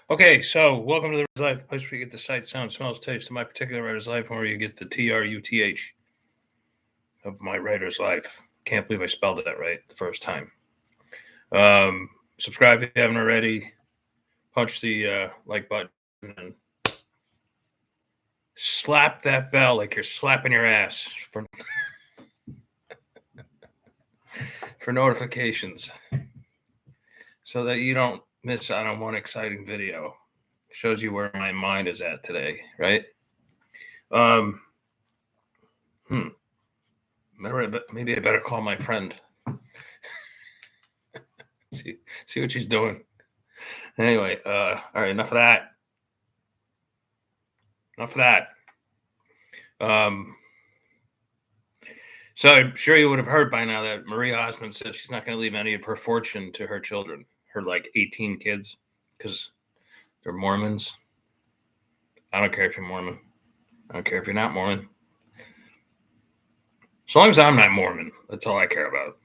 Okay, so welcome to the Writer's Life, the place where you get the sight, sound, smells, taste of my particular writer's life, and where you get the TRUTH of my writer's life. Can't believe I spelled it right the first time. Subscribe if you haven't already. Punch the like button and slap that bell like you're slapping your ass for notifications, so that you don't miss out on one exciting video. Shows you where my mind is at today, right? Maybe I better call my friend. see what she's doing. Anyway, all right, enough of that. So I'm sure you would have heard by now that Maria Osmond said she's not going to leave any of her fortune to her children, her like 18 kids, because they're Mormons. I don't care if you're Mormon. I don't care if you're not Mormon. As long as I'm not Mormon, that's all I care about.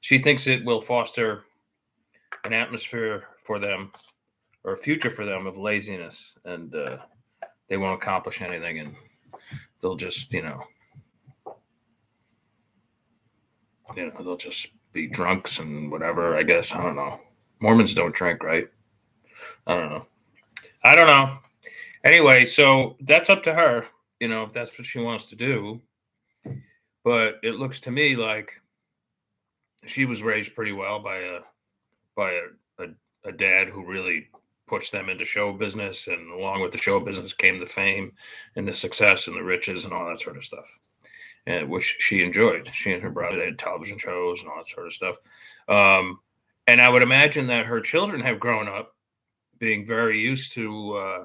She thinks it will foster an atmosphere for them, or a future for them, of laziness, and they won't accomplish anything, and they'll just, they'll just be drunks and whatever. I guess, I don't know. Mormons don't drink, right? I don't know. Anyway, so that's up to her, if that's what she wants to do. But it looks to me like she was raised pretty well by a dad who really pushed them into show business, and along with the show business came the fame and the success and the riches and all that sort of stuff, and which she enjoyed. She and her brother, they had television shows and all that sort of stuff. And I would imagine that her children have grown up being very used to,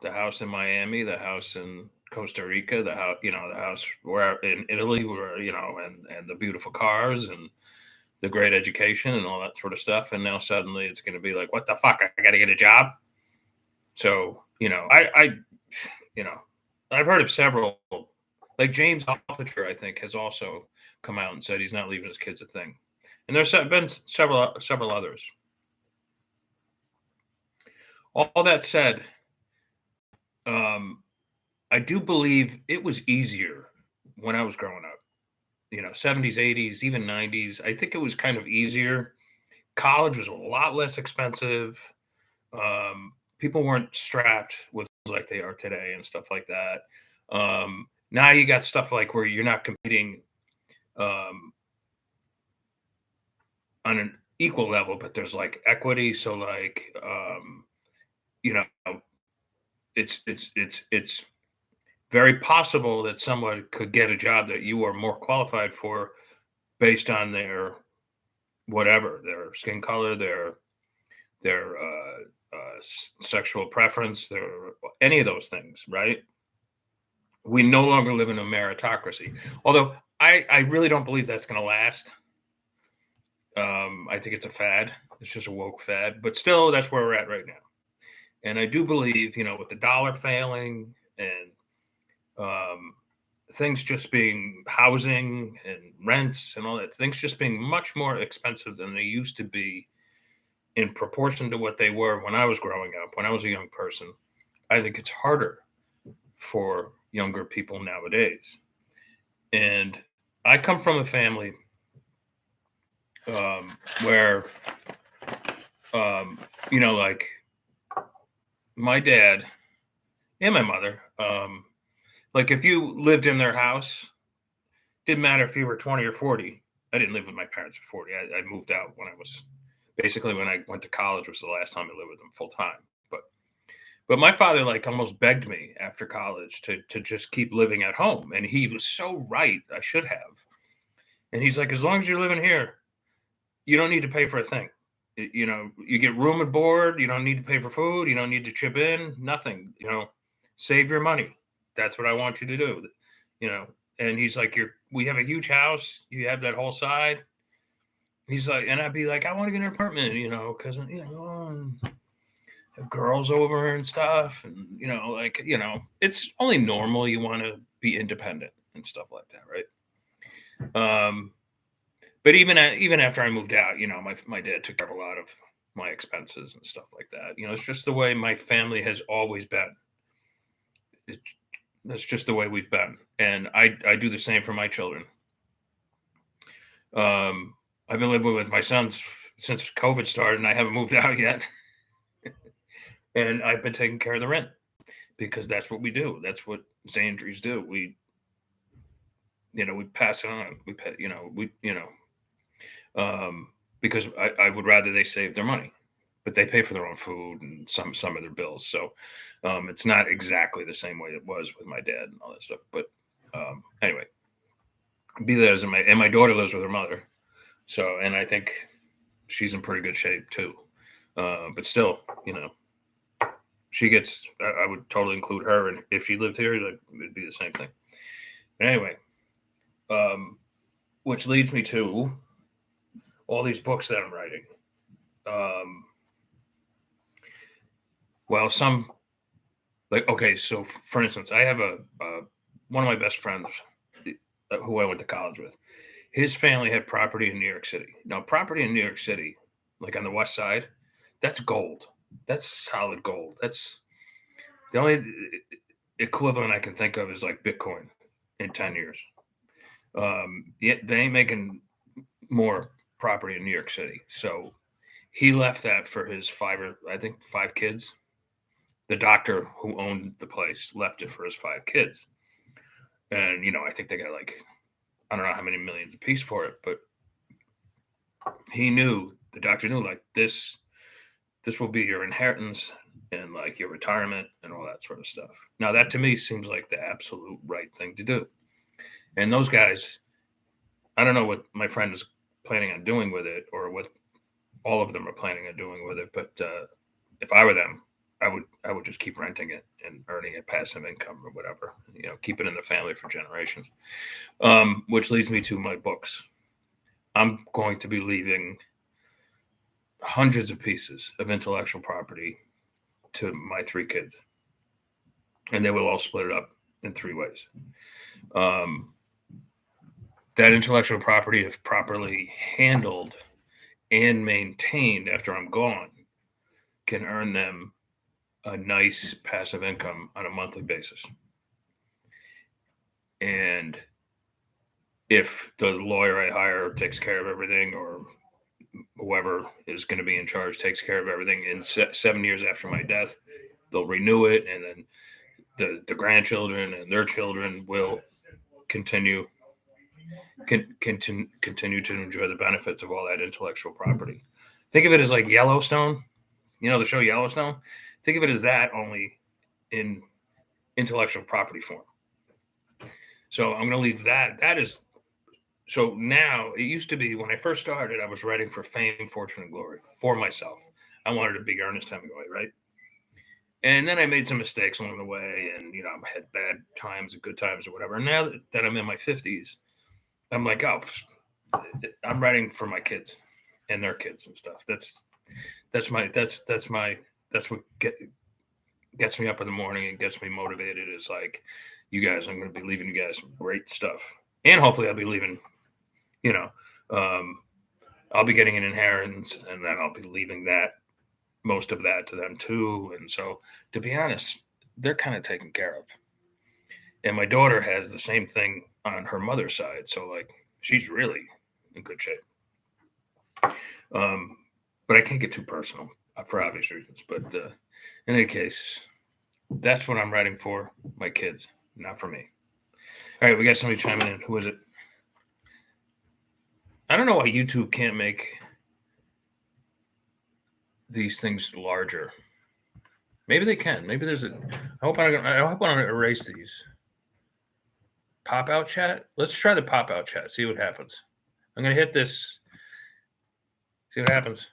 the house in Miami, the house in Costa Rica, the house where in Italy, where and the beautiful cars and the great education and all that sort of stuff. And now suddenly it's going to be like, what the fuck? I got to get a job. So I've heard of several, like James Altucher, I think, has also come out and said he's not leaving his kids a thing. And there's been several others. All that said, I do believe it was easier when I was growing up. 70s, 80s, even 90s. I think it was kind of easier. College was a lot less expensive. People weren't strapped with like they are today and stuff like that. Now you got stuff like where you're not competing on an equal level, but there's like equity. So like, it's very possible that someone could get a job that you are more qualified for based on their whatever, their skin color, their sexual preference, their any of those things, right? We no longer live in a meritocracy, although I really don't believe that's going to last. I think it's a fad. It's just a woke fad, but still, that's where we're at right now. And I do believe, with the dollar failing and things just being housing and rents and all that, things just being much more expensive than they used to be in proportion to what they were when I was growing up, when I was a young person. I think it's harder for younger people nowadays. And I come from a family where, like my dad and my mother, like if you lived in their house, didn't matter if you were 20 or 40. I didn't live with my parents for 40. I moved out when I went to college was the last time I lived with them full time. But my father like almost begged me after college to just keep living at home. And he was so right. I should have. And he's like, as long as you're living here, you don't need to pay for a thing. You get room and board. You don't need to pay for food. You don't need to chip in. Nothing. Save your money. That's what I want you to do. And he's like, we have a huge house. You have that whole side. He's like, and I'd be like, I want to get an apartment, because have girls over and stuff, and it's only normal. You want to be independent and stuff like that, right? But even after I moved out, my dad took care of a lot of my expenses and stuff like that. It's just the way my family has always been. It, that's just the way we've been, and I do the same for my children. I've been living with my sons since COVID started, and I haven't moved out yet. And I've been taking care of the rent because that's what we do. That's what Zandries do. We pass it on. Because I would rather they save their money, but they pay for their own food and some of their bills. So it's not exactly the same way it was with my dad and all that stuff. But anyway, be that as it may, and my daughter lives with her mother. So, and I think she's in pretty good shape too. But still, she gets. I would totally include her, and if she lived here, it'd be the same thing. But anyway, which leads me to all these books that I'm writing. Well, some okay. So, for instance, I have a one of my best friends who I went to college with. His family had property in New York City. Now, property in New York City, like on the West Side, that's gold. That's solid gold. That's the only equivalent I can think of is like Bitcoin in 10 years. Yet they ain't making more property in New York City. So he left that for his five kids. The doctor who owned the place left it for his 5 kids. And, I think they got I don't know how many millions a piece for it, but the doctor knew like this will be your inheritance and like your retirement and all that sort of stuff. Now that to me seems like the absolute right thing to do. And those guys, I don't know what my friend is planning on doing with it or what all of them are planning on doing with it. But if I were them, I would just keep renting it and earning a passive income or whatever, keep it in the family for generations. Which leads me to my books. I'm going to be leaving hundreds of pieces of intellectual property to my 3 kids, and they will all split it up in 3 ways. That intellectual property, if properly handled and maintained after I'm gone, can earn them a nice passive income on a monthly basis. And if the lawyer I hire takes care of everything, or whoever is going to be in charge takes care of everything, in 7 years after my death, they'll renew it, and then the grandchildren and their children will continue to enjoy the benefits of all that intellectual property. Think of it as like Yellowstone, the show Yellowstone. Think of it as that, only in intellectual property form. So I'm going to leave that. That is, so now it used to be when I first started, I was writing for fame, fortune, and glory for myself. I wanted to be Ernest Hemingway, right? And then I made some mistakes along the way, and I had bad times and good times or whatever. And now that I'm in my 50s, I'm like, oh, I'm writing for my kids and their kids and stuff. That's what gets me up in the morning and gets me motivated. Is like, you guys, I'm going to be leaving you guys some great stuff, and hopefully I'll be leaving. I'll be getting an inheritance, and then I'll be leaving most of that to them too. And so, to be honest, they're kind of taken care of. And my daughter has the same thing on her mother's side, so like she's really in good shape. But I can't get too personal for obvious reasons. But in any case, that's what I'm writing for my kids, not for me. All right, we got somebody chiming in. Who is it? I don't know why YouTube can't make these things larger. Maybe they can. Maybe there's I hope I don't erase these. Pop out chat. Let's try the pop out chat. See what happens. I'm gonna hit this. See what happens.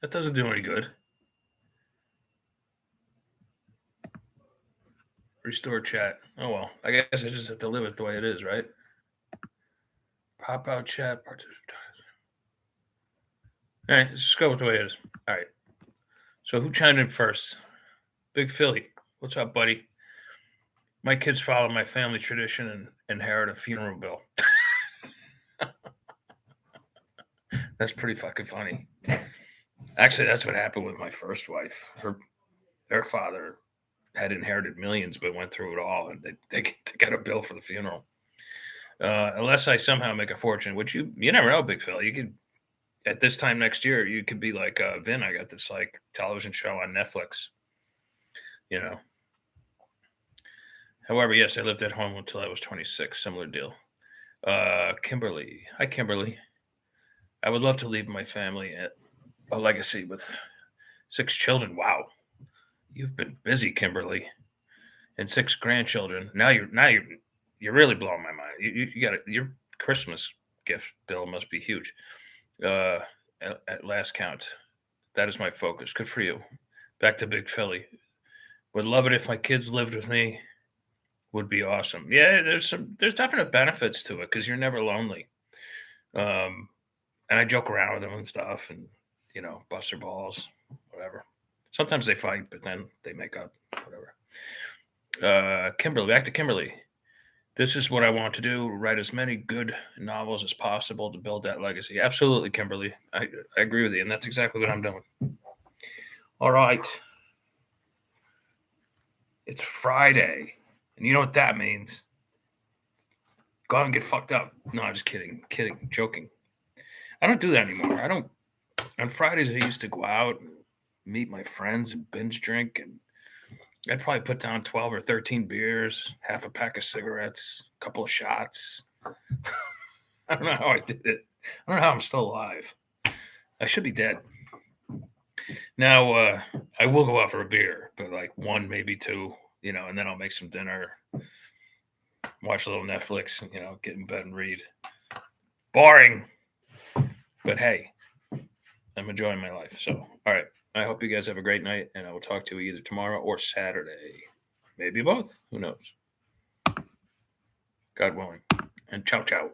That doesn't do any good. Restore chat. Oh well. I guess I just have to live it the way it is, right? Pop out chat. All right, let's just go with the way it is. All right. So who chimed in first? Big Philly. What's up, buddy? My kids follow my family tradition and inherit a funeral bill. That's pretty fucking funny. Actually, that's what happened with my first wife. Their father had inherited millions, but went through it all, and they got a bill for the funeral. Unless I somehow make a fortune, which you never know, big fella. You could at this time next year, you could be like Vin. I got this like television show on Netflix. You know. However, yes, I lived at home until I was 26. Similar deal. Kimberly, hi Kimberly. I would love to leave my family a legacy with 6 children. Wow, you've been busy, Kimberly, and 6 grandchildren. You're really blowing my mind. You got your Christmas gift bill must be huge. Uh, at last count, that is my focus. Good for you. Back to Big Philly. Would love it if my kids lived with me. Would be awesome. Yeah, there's definite benefits to it because you're never lonely. Um, and I joke around with them and stuff, and bust their balls, whatever. Sometimes they fight, but then they make up, whatever. Kimberly, back to Kimberly. This is what I want to do: write as many good novels as possible to build that legacy. Absolutely, Kimberly. I agree with you, and that's exactly what I'm doing. All right, it's Friday, and you know what that means? Go out and get fucked up. No, I'm just kidding, joking. I don't do that anymore. I don't. On Fridays, I used to go out and meet my friends and binge drink, and I'd probably put down 12 or 13 beers, half a pack of cigarettes, a couple of shots. I don't know how I did it. I don't know how I'm still alive. I should be dead. Now, I will go out for a beer, but like one, maybe two, and then I'll make some dinner, watch a little Netflix, get in bed and read. Boring. But hey, I'm enjoying my life. So, all right. I hope you guys have a great night, and I will talk to you either tomorrow or Saturday. Maybe both. Who knows? God willing. And ciao, ciao.